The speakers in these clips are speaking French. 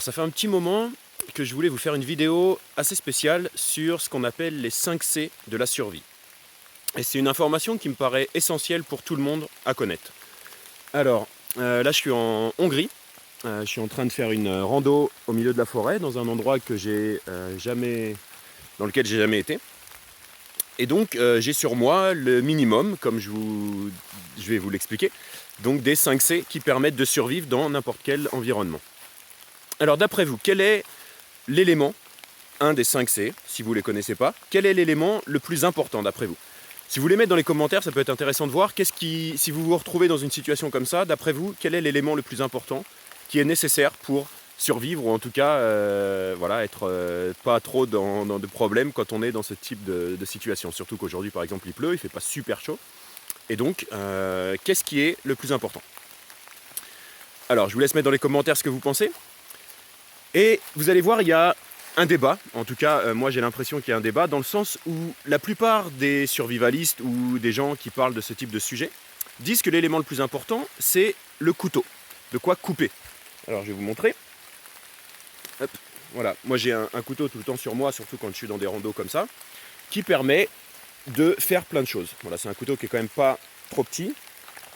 Ça fait un petit moment que je voulais vous faire une vidéo assez spéciale sur ce qu'on appelle les 5 C de la survie. Et c'est une information qui me paraît essentielle pour tout le monde à connaître. Alors, là je suis en Hongrie. Je suis en train de faire une rando au milieu de la forêt dans un endroit que dans lequel j'ai jamais été. Et donc j'ai sur moi le minimum, comme je vais vous l'expliquer, donc des 5 C qui permettent de survivre dans n'importe quel environnement. Alors d'après vous, quel est l'élément, un des 5 C, si vous ne les connaissez pas, quel est l'élément le plus important d'après vous? Si vous les mettez dans les commentaires, ça peut être intéressant de voir si vous vous retrouvez dans une situation comme ça, d'après vous, quel est l'élément le plus important qui est nécessaire pour survivre ou en tout cas voilà, être pas trop dans de problèmes quand on est dans ce type de situation. Surtout qu'aujourd'hui par exemple il pleut, il fait pas super chaud. Et donc qu'est-ce qui est le plus important? Alors je vous laisse mettre dans les commentaires ce que vous pensez. Et vous allez voir, il y a un débat, en tout cas moi j'ai l'impression qu'il y a un débat, dans le sens où la plupart des survivalistes ou des gens qui parlent de ce type de sujet disent que l'élément le plus important c'est le couteau, de quoi couper. Alors je vais vous montrer. Hop, voilà, moi j'ai un couteau tout le temps sur moi, surtout quand je suis dans des randos comme ça, qui permet de faire plein de choses. Voilà, c'est un couteau qui est quand même pas trop petit,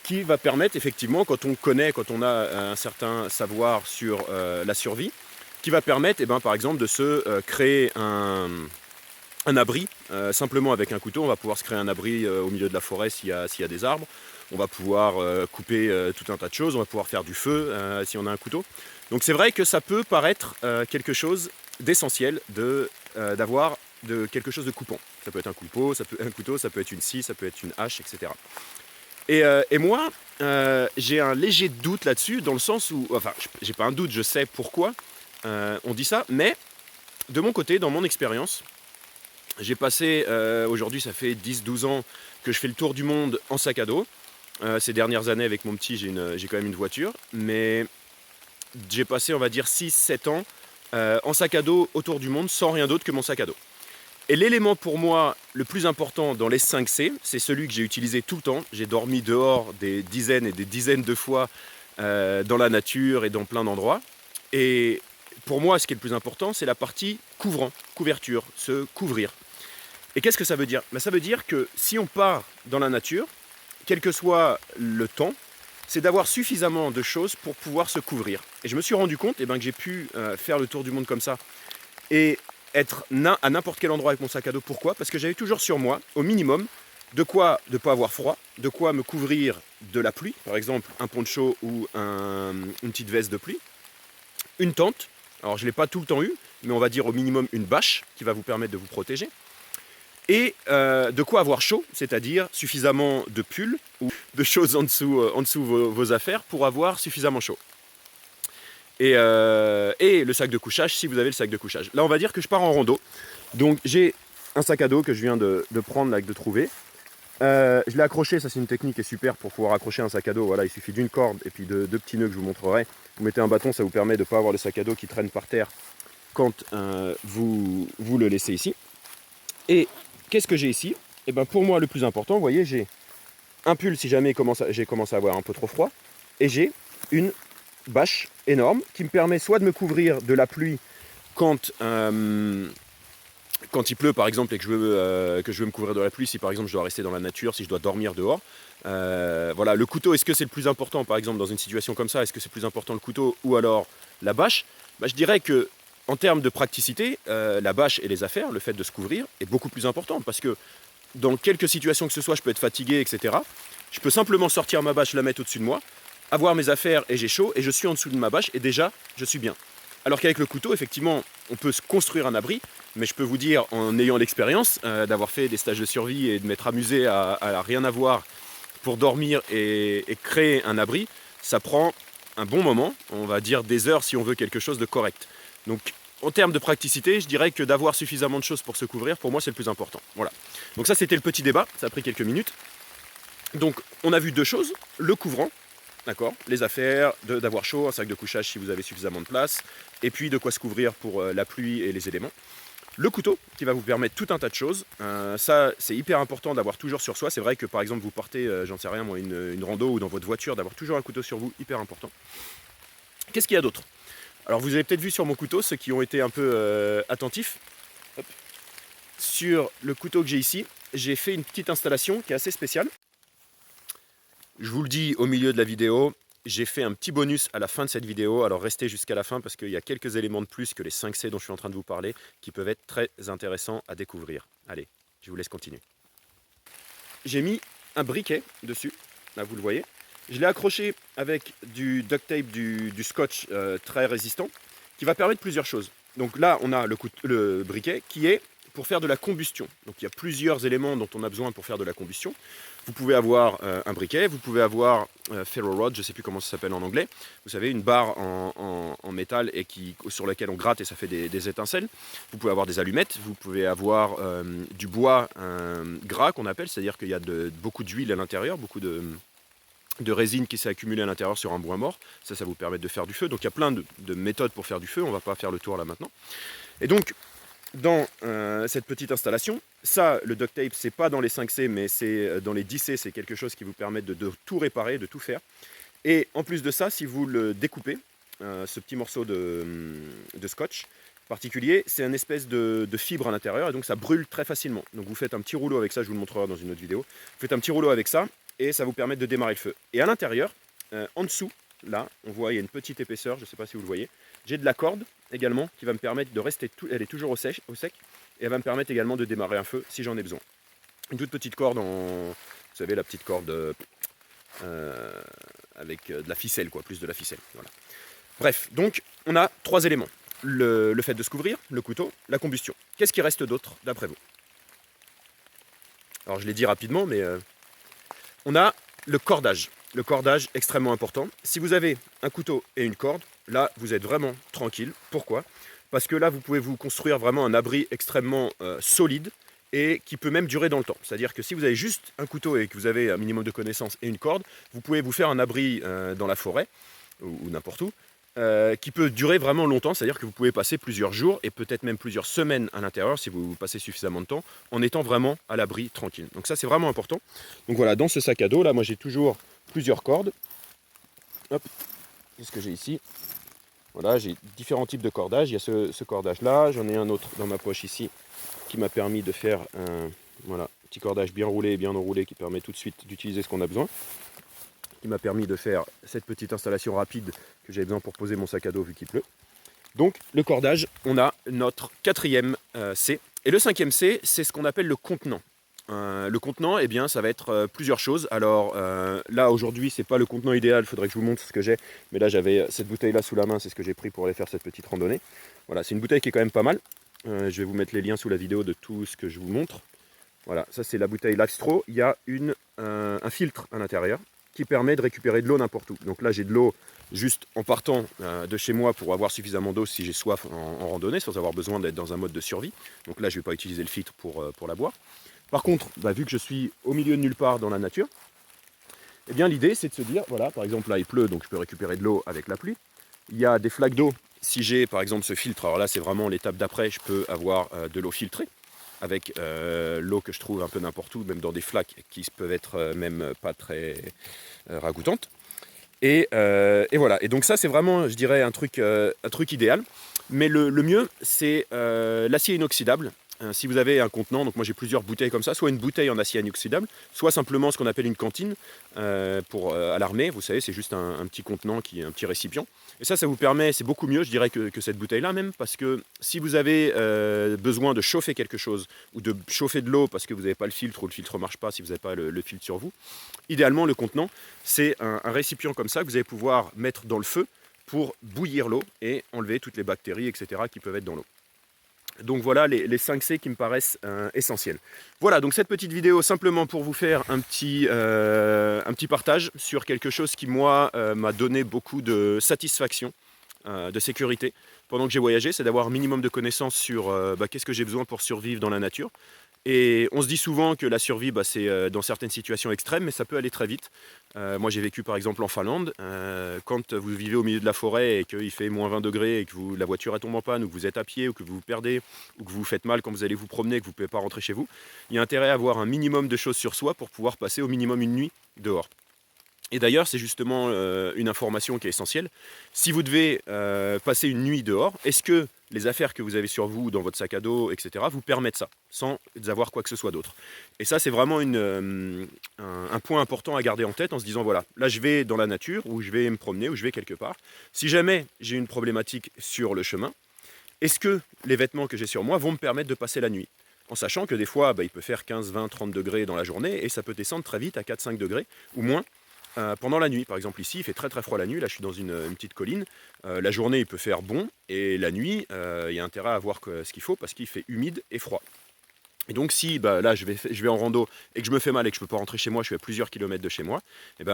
qui va permettre effectivement, quand on a un certain savoir sur la survie, qui va permettre par exemple de se créer un abri, simplement avec un couteau. On va pouvoir se créer un abri au milieu de la forêt s'il y a des arbres. On va pouvoir couper tout un tas de choses, on va pouvoir faire du feu si on a un couteau. Donc c'est vrai que ça peut paraître quelque chose d'essentiel d'avoir quelque chose de coupant. Ça peut être un couteau, ça peut être une scie, ça peut être une hache, etc. Et moi, j'ai un léger doute là-dessus, dans le sens où, enfin, j'ai pas un doute, je sais pourquoi on dit ça, mais de mon côté, dans mon expérience, j'ai passé, aujourd'hui ça fait 10-12 ans que je fais le tour du monde en sac à dos. Ces dernières années avec mon petit, j'ai quand même une voiture, mais j'ai passé on va dire 6-7 ans en sac à dos autour du monde sans rien d'autre que mon sac à dos. Et l'élément pour moi le plus important dans les 5 C, c'est celui que j'ai utilisé tout le temps. J'ai dormi dehors des dizaines et des dizaines de fois dans la nature et dans plein d'endroits. Et pour moi, ce qui est le plus important, c'est la partie couverture, se couvrir. Et qu'est-ce que ça veut dire? Ça veut dire que si on part dans la nature, quel que soit le temps, c'est d'avoir suffisamment de choses pour pouvoir se couvrir. Et je me suis rendu compte que j'ai pu faire le tour du monde comme ça et être à n'importe quel endroit avec mon sac à dos. Pourquoi? Parce que j'avais toujours sur moi, au minimum, de quoi ne pas avoir froid, de quoi me couvrir de la pluie, par exemple un poncho ou une petite veste de pluie, une tente. Alors je ne l'ai pas tout le temps eu, mais on va dire au minimum une bâche qui va vous permettre de vous protéger. Et de quoi avoir chaud, c'est-à-dire suffisamment de pulls ou de choses en dessous vos affaires pour avoir suffisamment chaud. Et le sac de couchage, si vous avez le sac de couchage. Là, on va dire que je pars en rando. Donc, j'ai un sac à dos que je viens de prendre, là, de trouver. Je l'ai accroché, ça c'est une technique qui est super pour pouvoir accrocher un sac à dos. Voilà, il suffit d'une corde et puis de deux petits nœuds que je vous montrerai. Vous mettez un bâton, ça vous permet de ne pas avoir le sac à dos qui traîne par terre quand vous le laissez ici. Et qu'est-ce que j'ai ici? Pour moi, le plus important, vous voyez, j'ai un pull si jamais j'ai commencé à avoir un peu trop froid. Et j'ai une bâche énorme qui me permet soit de me couvrir de la pluie quand il pleut par exemple et que je veux me couvrir de la pluie, si par exemple je dois rester dans la nature, si je dois dormir dehors. Voilà, le couteau, est-ce que c'est le plus important par exemple dans une situation comme ça? Est-ce que c'est plus important le couteau ou alors la bâche? Je dirais que en termes de praticité, la bâche et les affaires, le fait de se couvrir est beaucoup plus important, parce que dans quelques situations que ce soit, je peux être fatigué, etc. Je peux simplement sortir ma bâche, la mettre au-dessus de moi, avoir mes affaires et j'ai chaud et je suis en dessous de ma bâche et déjà je suis bien. Alors qu'avec le couteau, effectivement, on peut se construire un abri, mais je peux vous dire, en ayant l'expérience d'avoir fait des stages de survie et de m'être amusé à rien avoir pour dormir et créer un abri, ça prend un bon moment, on va dire des heures si on veut quelque chose de correct. Donc en termes de praticité, je dirais que d'avoir suffisamment de choses pour se couvrir, pour moi c'est le plus important. Voilà. Donc ça c'était le petit débat, ça a pris quelques minutes. Donc on a vu deux choses, le couvrant, d'accord, les affaires, d'avoir chaud, un sac de couchage si vous avez suffisamment de place, et puis de quoi se couvrir pour la pluie et les éléments. Le couteau qui va vous permettre tout un tas de choses, ça c'est hyper important d'avoir toujours sur soi. C'est vrai que par exemple vous partez, j'en sais rien moi, une rando ou dans votre voiture, d'avoir toujours un couteau sur vous, hyper important. Qu'est-ce qu'il y a d'autre? Alors vous avez peut-être vu sur mon couteau, ceux qui ont été un peu attentifs, hop, sur le couteau que j'ai ici, j'ai fait une petite installation qui est assez spéciale. Je vous le dis au milieu de la vidéo, j'ai fait un petit bonus à la fin de cette vidéo, alors restez jusqu'à la fin parce qu'il y a quelques éléments de plus que les 5C dont je suis en train de vous parler qui peuvent être très intéressants à découvrir. Allez, je vous laisse continuer. J'ai mis un briquet dessus, là vous le voyez. Je l'ai accroché avec du duct tape, du scotch très résistant, qui va permettre plusieurs choses. Donc là, on a le briquet qui est pour faire de la combustion. Donc il y a plusieurs éléments dont on a besoin pour faire de la combustion. Vous pouvez avoir un briquet, vous pouvez avoir ferro rod, je ne sais plus comment ça s'appelle en anglais. Vous savez, une barre en métal et sur laquelle on gratte et ça fait des étincelles. Vous pouvez avoir des allumettes, vous pouvez avoir du bois gras qu'on appelle, c'est-à-dire qu'il y a beaucoup d'huile à l'intérieur, beaucoup de résine qui s'est accumulée à l'intérieur sur un bois mort. Ça vous permet de faire du feu. Donc il y a plein de méthodes pour faire du feu, on ne va pas faire le tour là maintenant. Et donc, dans cette petite installation, ça, le duct tape, c'est pas dans les 5C, mais c'est dans les 10C, c'est quelque chose qui vous permet de tout réparer, de tout faire. Et en plus de ça, si vous le découpez, ce petit morceau de scotch particulier, c'est une espèce de fibre à l'intérieur, et donc ça brûle très facilement. Donc vous faites un petit rouleau avec ça, je vous le montrerai dans une autre vidéo. Vous faites un petit rouleau avec ça, et ça vous permet de démarrer le feu. Et à l'intérieur, en dessous, là, on voit, il y a une petite épaisseur, je ne sais pas si vous le voyez. J'ai de la corde également qui va me permettre de rester, elle est toujours au sec, et elle va me permettre également de démarrer un feu si j'en ai besoin. Une toute petite corde vous savez, la petite corde avec de la ficelle, quoi, plus de la ficelle. Voilà. Bref, donc on a 3 éléments. Le fait de se couvrir, le couteau, la combustion. Qu'est-ce qui reste d'autre d'après vous? Alors je l'ai dit rapidement, mais on a le cordage. Le cordage extrêmement important. Si vous avez un couteau et une corde, là vous êtes vraiment tranquille. Pourquoi? Parce que là vous pouvez vous construire vraiment un abri extrêmement solide et qui peut même durer dans le temps. C'est-à-dire que si vous avez juste un couteau et que vous avez un minimum de connaissances et une corde, vous pouvez vous faire un abri dans la forêt ou n'importe où, qui peut durer vraiment longtemps, c'est-à-dire que vous pouvez passer plusieurs jours et peut-être même plusieurs semaines à l'intérieur si vous passez suffisamment de temps en étant vraiment à l'abri tranquille. Donc ça c'est vraiment important. Donc voilà, dans ce sac à dos là, moi j'ai toujours plusieurs cordes. Hop, qu'est-ce que j'ai ici? Voilà, j'ai différents types de cordages. Il y a ce cordage là, j'en ai un autre dans ma poche ici qui m'a permis de faire un petit cordage bien roulé et bien enroulé qui permet tout de suite d'utiliser ce qu'on a besoin. Qui m'a permis de faire cette petite installation rapide que j'avais besoin pour poser mon sac à dos vu qu'il pleut. Donc le cordage, on a notre 4e C. Et le 5e C, c'est ce qu'on appelle le contenant. Le contenant, eh bien, ça va être plusieurs choses. Alors là, aujourd'hui, c'est pas le contenant idéal, il faudrait que je vous montre ce que j'ai. Mais là, j'avais cette bouteille-là sous la main, c'est ce que j'ai pris pour aller faire cette petite randonnée. Voilà, c'est une bouteille qui est quand même pas mal. Je vais vous mettre les liens sous la vidéo de tout ce que je vous montre. Voilà, ça c'est la bouteille Lifestro. Il y a un filtre à l'intérieur qui permet de récupérer de l'eau n'importe où. Donc là, j'ai de l'eau juste en partant de chez moi pour avoir suffisamment d'eau si j'ai soif en randonnée, sans avoir besoin d'être dans un mode de survie. Donc là, je ne vais pas utiliser le filtre pour la boire. Par contre, vu que je suis au milieu de nulle part dans la nature, eh bien l'idée c'est de se dire, voilà, par exemple là il pleut, donc je peux récupérer de l'eau avec la pluie. Il y a des flaques d'eau, si j'ai par exemple ce filtre, alors là c'est vraiment l'étape d'après, je peux avoir de l'eau filtrée, avec l'eau que je trouve un peu n'importe où, même dans des flaques qui peuvent être même pas très ragoûtantes. Et voilà, et donc ça c'est vraiment, je dirais, un truc idéal. Mais le mieux, c'est l'acier inoxydable. Si vous avez un contenant, donc moi j'ai plusieurs bouteilles comme ça, soit une bouteille en acier inoxydable, soit simplement ce qu'on appelle une cantine à l'armée, vous savez, c'est juste un petit contenant, un petit récipient. Et ça vous permet, c'est beaucoup mieux, je dirais, que cette bouteille-là même, parce que si vous avez besoin de chauffer quelque chose, ou de chauffer de l'eau parce que vous n'avez pas le filtre, ou le filtre ne marche pas si vous n'avez pas le filtre sur vous, idéalement le contenant, c'est un récipient comme ça que vous allez pouvoir mettre dans le feu pour bouillir l'eau et enlever toutes les bactéries, etc. qui peuvent être dans l'eau. Donc voilà les 5C qui me paraissent essentiels. Voilà, donc cette petite vidéo simplement pour vous faire un petit partage sur quelque chose qui moi m'a donné beaucoup de satisfaction, de sécurité pendant que j'ai voyagé, c'est d'avoir un minimum de connaissances sur qu'est-ce que j'ai besoin pour survivre dans la nature. Et on se dit souvent que la survie, c'est dans certaines situations extrêmes, mais ça peut aller très vite. Moi, j'ai vécu par exemple en Finlande. Quand vous vivez au milieu de la forêt et qu'il fait moins 20 degrés et que la voiture tombe en panne, ou que vous êtes à pied, ou que vous vous perdez, ou que vous vous faites mal quand vous allez vous promener et que vous ne pouvez pas rentrer chez vous, il y a intérêt à avoir un minimum de choses sur soi pour pouvoir passer au minimum une nuit dehors. Et d'ailleurs, c'est justement une information qui est essentielle. Si vous devez passer une nuit dehors, est-ce que les affaires que vous avez sur vous, dans votre sac à dos, etc., vous permettent ça, sans avoir quoi que ce soit d'autre? Et ça, c'est vraiment un point important à garder en tête en se disant, voilà, là je vais dans la nature, ou je vais me promener, ou je vais quelque part. Si jamais j'ai une problématique sur le chemin, est-ce que les vêtements que j'ai sur moi vont me permettre de passer la nuit? En sachant que des fois, il peut faire 15, 20, 30 degrés dans la journée, et ça peut descendre très vite à 4, 5 degrés, ou moins, pendant la nuit. Par exemple ici, il fait très très froid la nuit, là je suis dans une petite colline. La journée il peut faire bon, et la nuit, il y a intérêt à avoir ce qu'il faut, parce qu'il fait humide et froid. Et donc si là je vais en rando, et que je me fais mal, et que je ne peux pas rentrer chez moi, je suis à plusieurs kilomètres de chez moi, et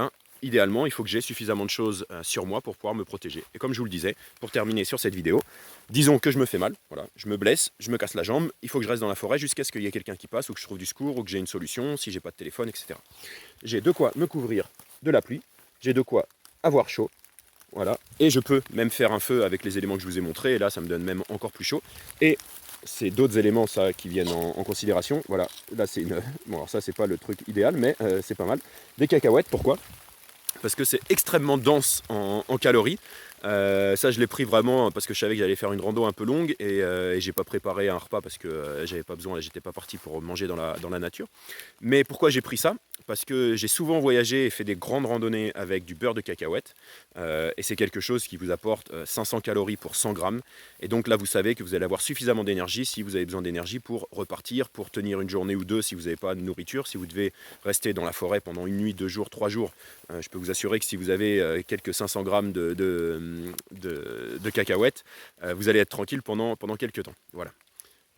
idéalement il faut que j'ai suffisamment de choses sur moi pour pouvoir me protéger. Et comme je vous le disais, pour terminer sur cette vidéo, disons que je me fais mal, voilà, je me blesse, je me casse la jambe, il faut que je reste dans la forêt jusqu'à ce qu'il y ait quelqu'un qui passe, ou que je trouve du secours, ou que j'ai une solution, si j'ai pas de téléphone, etc. J'ai de quoi me couvrir de la pluie, j'ai de quoi avoir chaud, voilà, et je peux même faire un feu avec les éléments que je vous ai montrés, et là ça me donne même encore plus chaud. Et c'est d'autres éléments ça qui viennent en considération. Voilà, là c'est une... Bon alors ça c'est pas le truc idéal, mais c'est pas mal. Des cacahuètes, pourquoi? Parce que c'est extrêmement dense en calories. Ça je l'ai pris vraiment parce que je savais que j'allais faire une rando un peu longue, et j'ai pas préparé un repas parce que j'avais pas besoin, j'étais pas parti pour manger dans la nature. Mais pourquoi j'ai pris ça? Parce que j'ai souvent voyagé et fait des grandes randonnées avec du beurre de cacahuète, et c'est quelque chose qui vous apporte 500 calories pour 100 grammes. Et donc là vous savez que vous allez avoir suffisamment d'énergie, si vous avez besoin d'énergie, pour repartir, pour tenir une journée ou deux si vous n'avez pas de nourriture. Si vous devez rester dans la forêt pendant une nuit, 2 jours, 3 jours, je peux vous assurer que si vous avez quelques 500 grammes de cacahuètes, vous allez être tranquille pendant quelques temps. Voilà.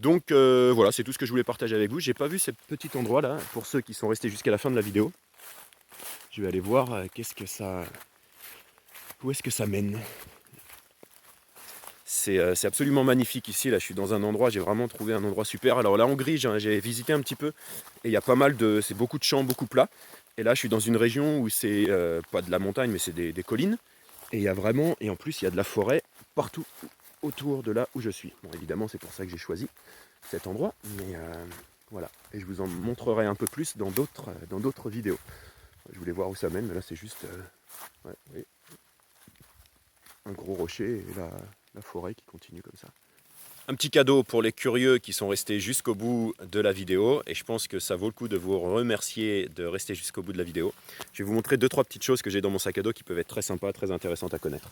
Donc voilà, c'est tout ce que je voulais partager avec vous. J'ai pas vu ce petit endroit là, pour ceux qui sont restés jusqu'à la fin de la vidéo. Je vais aller voir où est-ce que ça mène. C'est absolument magnifique ici, là je suis dans un endroit, j'ai vraiment trouvé un endroit super. Alors la Hongrie, j'ai visité un petit peu, et il y a pas mal c'est beaucoup de champs, beaucoup plat. Et là je suis dans une région où c'est pas de la montagne, mais c'est des collines. Et il y a vraiment, et en plus il y a de la forêt partout autour de là où je suis. Bon évidemment c'est pour ça que j'ai choisi cet endroit, mais voilà. Et je vous en montrerai un peu plus dans d'autres vidéos. Je voulais voir où ça mène, mais là c'est juste ouais, oui, un gros rocher et la forêt qui continue comme ça. Un petit cadeau pour les curieux qui sont restés jusqu'au bout de la vidéo, et je pense que ça vaut le coup de vous remercier de rester jusqu'au bout de la vidéo. Je vais vous montrer 2-3 petites choses que j'ai dans mon sac à dos qui peuvent être très sympas, très intéressantes à connaître.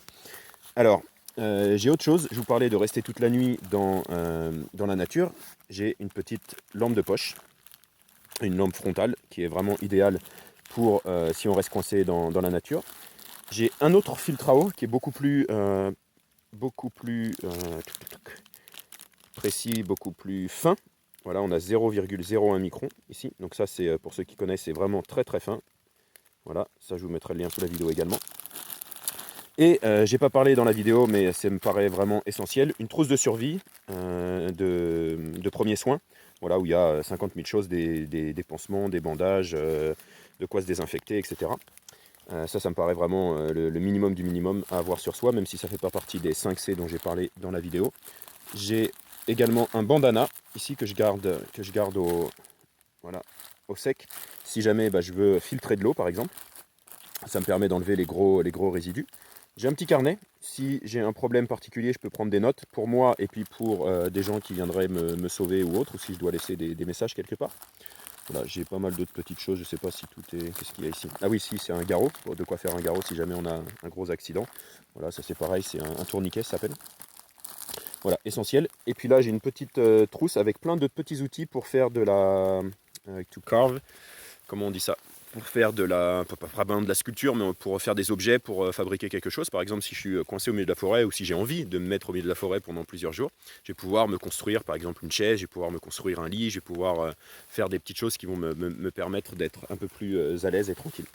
Alors, j'ai autre chose, je vous parlais de rester toute la nuit dans la nature. J'ai une petite lampe de poche, une lampe frontale qui est vraiment idéale pour si on reste coincé dans la nature. J'ai un autre filtre à eau qui est beaucoup plus précis, beaucoup plus fin. Voilà, on a 0,01 micron ici. Donc ça, c'est pour ceux qui connaissent, c'est vraiment très très fin. Voilà, ça je vous mettrai le lien sous la vidéo également. Et j'ai pas parlé dans la vidéo, mais ça me paraît vraiment essentiel, une trousse de survie de premiers soins. Voilà, où il y a 50 000 choses, des pansements, des bandages, de quoi se désinfecter, etc. Ça me paraît vraiment le minimum du minimum à avoir sur soi, même si ça ne fait pas partie des 5C dont j'ai parlé dans la vidéo. J'ai également un bandana ici que je garde au sec. Si jamais je veux filtrer de l'eau par exemple, ça me permet d'enlever les gros résidus. J'ai un petit carnet, si j'ai un problème particulier je peux prendre des notes pour moi et puis pour des gens qui viendraient me sauver ou autre, ou si je dois laisser des messages quelque part. Voilà, j'ai pas mal d'autres petites choses, je sais pas si tout est... Qu'est-ce qu'il y a ici? Ah oui, si, c'est un garrot, de quoi faire un garrot si jamais on a un gros accident. Voilà, ça c'est pareil, c'est un tourniquet ça s'appelle. Voilà, essentiel. Et puis là j'ai une petite trousse avec plein de petits outils pour faire de la... to carve, comment on dit ça? Pour faire de la, pas vraiment de la sculpture, mais pour faire des objets, pour fabriquer quelque chose. Par exemple, si je suis coincé au milieu de la forêt, ou si j'ai envie de me mettre au milieu de la forêt pendant plusieurs jours, je vais pouvoir me construire par exemple une chaise, je vais pouvoir me construire un lit, je vais pouvoir faire des petites choses qui vont me permettre d'être un peu plus à l'aise et tranquille.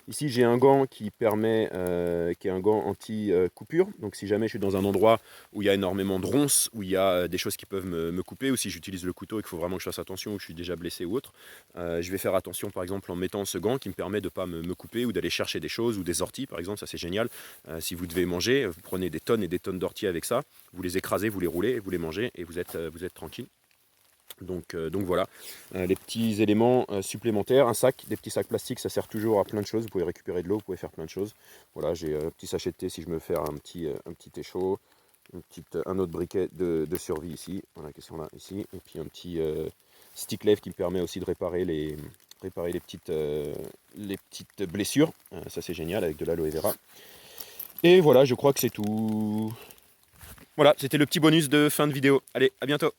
Ici j'ai un gant qui permet, qui est un gant anti-coupure, donc si jamais je suis dans un endroit où il y a énormément de ronces, où il y a des choses qui peuvent me couper, ou si j'utilise le couteau et qu'il faut vraiment que je fasse attention, ou que je suis déjà blessé ou autre, je vais faire attention par exemple en mettant ce gant qui me permet de ne pas me couper, ou d'aller chercher des choses, ou des orties par exemple, ça c'est génial. Si vous devez manger, vous prenez des tonnes et des tonnes d'orties avec ça, vous les écrasez, vous les roulez, vous les mangez, et vous êtes tranquille. Donc voilà, les petits éléments supplémentaires, un sac, des petits sacs plastiques, ça sert toujours à plein de choses, vous pouvez récupérer de l'eau, vous pouvez faire plein de choses. Voilà, j'ai un petit sachet de thé si je me veux faire un petit thé chaud, un autre briquet de survie ici, voilà, qui sont là, ici, et puis un petit stick lève qui me permet aussi de réparer les petites blessures, ça c'est génial avec de l'aloe vera. Et voilà, je crois que c'est tout. Voilà, c'était le petit bonus de fin de vidéo. Allez, à bientôt.